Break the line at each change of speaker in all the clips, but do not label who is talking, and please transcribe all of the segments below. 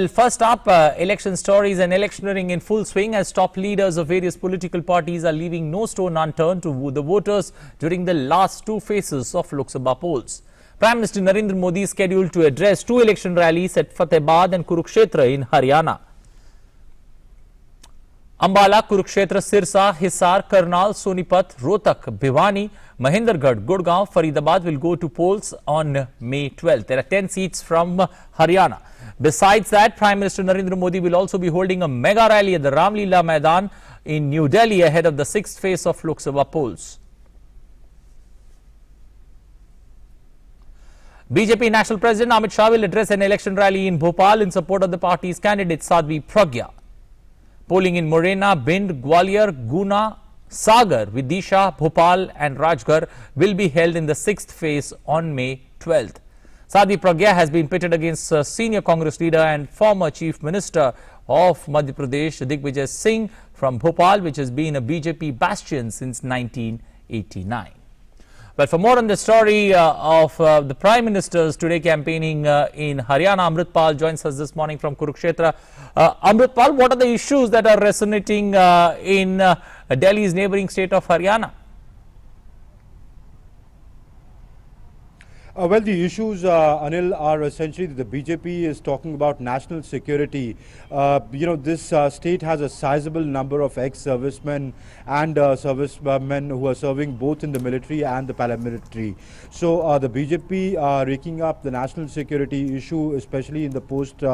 First up, election stories and electioneering in full swing as top leaders of various political parties are leaving no stone unturned to woo the voters during the last two phases of Lok Sabha polls. Prime Minister Narendra Modi is scheduled to address two election rallies at Fatehbad and Kurukshetra in Haryana. Ambala, Kurukshetra, Sirsa, Hisar, Karnal, Sonipat, Rohtak, Bhiwani, Mahendragarh, Gurgaon, Faridabad will go to polls on May 12th. There are 10 seats from Haryana. Besides that, Prime Minister Narendra Modi will also be holding a mega rally at the Ramlila Maidan in New Delhi ahead of the sixth phase of Lok Sabha polls. BJP National President Amit Shah will address an election rally in Bhopal in support of the party's candidate Sadhvi Pragya. Polling in Morena, Bind, Gwalior, Guna, Sagar, Vidisha, Bhopal and Rajgarh will be held in the sixth phase on May 12th. Sadhvi Pragya has been pitted against senior Congress leader and former Chief Minister of Madhya Pradesh, Digvijay Singh from Bhopal, which has been a BJP bastion since 1989. But for more on the story of the Prime Minister's today campaigning in Haryana, Amritpal joins us this morning from Kurukshetra. Amritpal, what are the issues that are resonating in Delhi's neighboring state of Haryana?
Well, the issues, Anil, are essentially that the BJP is talking about national security. This state has a sizable number of ex-servicemen and servicemen who are serving both in the military and the paramilitary. So the BJP raking up the national security issue, especially in the post-Pulwama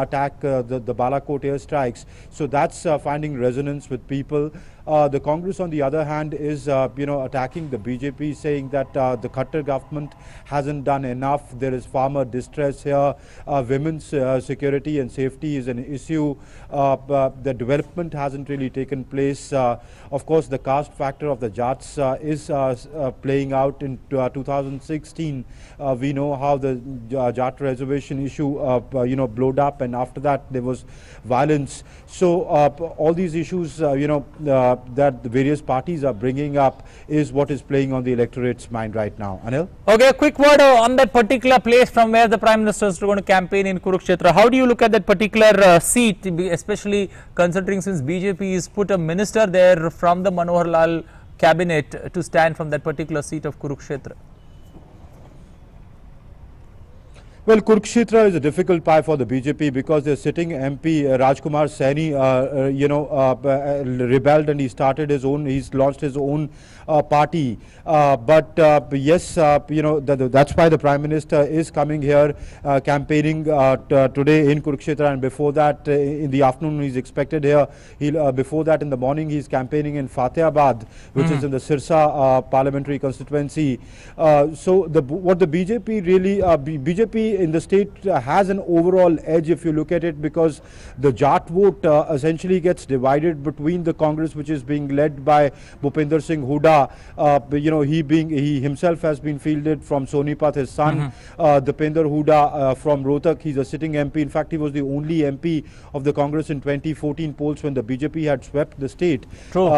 attack, the Balakot airstrikes. So that's finding resonance with people. The Congress, on the other hand, is attacking the BJP, saying that the Khattar government hasn't done enough. There is farmer distress here. Women's security and safety is an issue. The development hasn't really taken place. Of course, the caste factor of the Jats is playing out in 2016. We know how the Jat reservation issue blowed up, and after that there was violence. So all these issues, that the various parties are bringing up is what is playing on the electorate's mind right now. Anil?
Okay, a quick word on that particular place from where the Prime Minister is going to campaign in Kurukshetra. How do you look at that particular seat, especially considering since BJP has put a minister there from the Manohar Lal cabinet to stand from that particular seat of Kurukshetra?
Well, Kurukshetra is a difficult pie for the BJP because their sitting MP Rajkumar Saini, rebelled and he started his own. He's launched his own party. Yes, that's why the Prime Minister is coming here, campaigning today in Kurukshetra, and before that, in the afternoon, he's expected here. Before that, in the morning, he's campaigning in Fatehbad, which is in the Sirsa parliamentary constituency. What the BJP really, BJP in the state has an overall edge if you look at it, because the Jat vote essentially gets divided between the Congress, which is being led by Bhupinder Singh Hooda. He himself has been fielded from Sonipat, his son, Dipender Hooda from Rohtak. He's a sitting MP. In fact, he was the only MP of the Congress in 2014 polls when the BJP had swept the state.
True.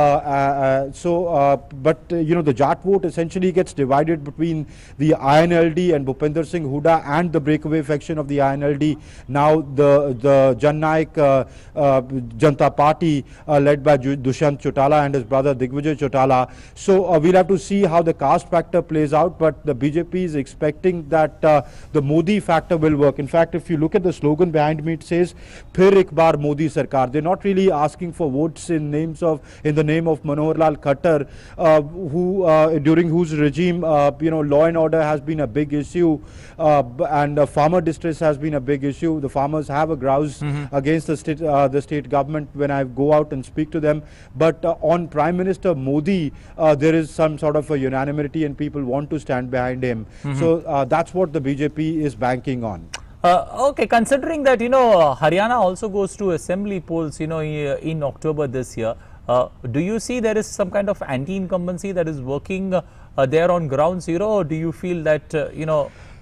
The Jat vote essentially gets divided between the INLD and Bhupinder Singh Hooda and the breakaway faction of the INLD, now the Jan Naik Janata Party led by Dushyant Chautala and his brother Digvijay Chautala. So we'll have to see how the caste factor plays out, but the BJP is expecting that the Modi factor will work. In fact, if you look at the slogan behind me, it says "Phir ek baar Modi Sarkar." They're not really asking for votes in the name of Manohar Lal Khattar, during whose regime law and order has been a big issue, and farmer distress has been a big issue. The farmers have a grouse against the state government when I go out and speak to them. But on Prime Minister Modi, there is some sort of a unanimity and people want to stand behind him. So that's what the BJP is banking on.
Okay, considering that, Haryana also goes to assembly polls, in October this year, do you see there is some kind of anti-incumbency that is working there on ground zero, or do you feel that,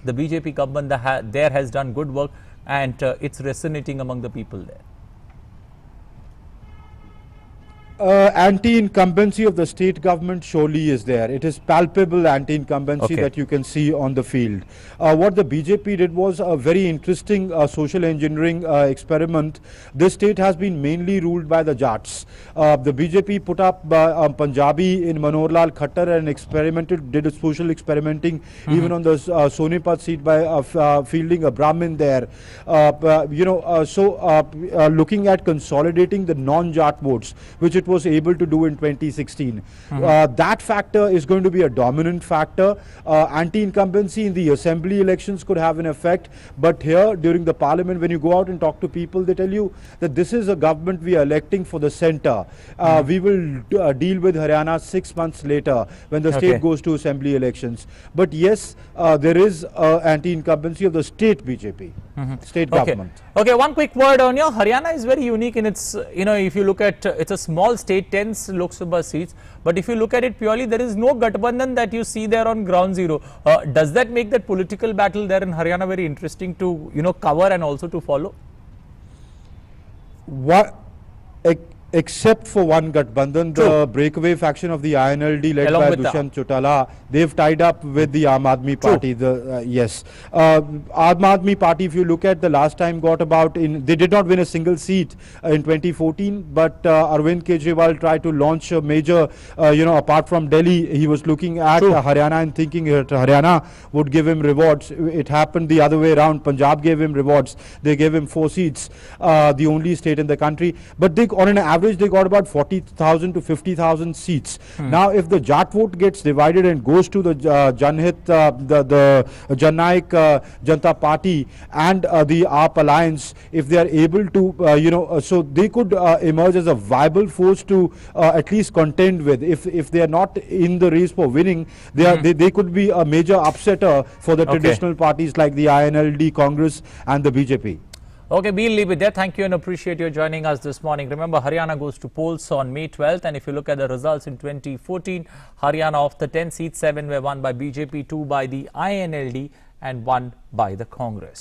the BJP government there has done good work and it's resonating among the people there?
Anti-incumbency of the state government surely is there. It is palpable anti-incumbency that you can see on the field. What the BJP did was a very interesting social engineering experiment. This state has been mainly ruled by the Jats. The BJP put up Punjabi in Manohar Lal Khattar and did a social experimenting even on the Sonipat seat by fielding a Brahmin there. Looking at consolidating the non-Jat votes, which it was able to do in 2016. That factor is going to be a dominant factor. Anti-incumbency in the assembly elections could have an effect, but here during the parliament, when you go out and talk to people, they tell you that this is a government we are electing for the centre. We will deal with Haryana 6 months later when the state goes to assembly elections. But yes, there is anti-incumbency of the state BJP, state government.
Okay, one quick word on your Haryana is very unique in its, if you look at, it's a small state, 10 Lok Sabha seats, but if you look at it purely, there is no Gathbandhan that you see there on ground zero. Does that make that political battle there in Haryana very interesting to, cover and also to follow?
Except for one Gathbandhan, the breakaway faction of the INLD led by Dushyant Chautala, they've tied up with the Aam Aadmi Party. Aam Aadmi Party, if you look at the last time, they did not win a single seat in 2014, but Arvind Kejriwal tried to launch a major, apart from Delhi, he was looking at Haryana and thinking that Haryana would give him rewards. It happened the other way around. Punjab gave him rewards. They gave him 4 seats, the only state in the country. But on an average, they got about 40,000 to 50,000 seats. Now, if the Jat vote gets divided and goes to the Janhit, the Jannaik Janata Party and the AAP alliance, if they are able to, so they could emerge as a viable force to at least contend with. If they are not in the race for winning, they could be a major upsetter for the traditional parties like the INLD, Congress and the BJP.
Okay, we'll leave it there. Thank you and appreciate you joining us this morning. Remember, Haryana goes to polls on May 12th. And if you look at the results in 2014, Haryana of the 10 seats, 7 were won by BJP, 2 by the INLD and 1 by the Congress.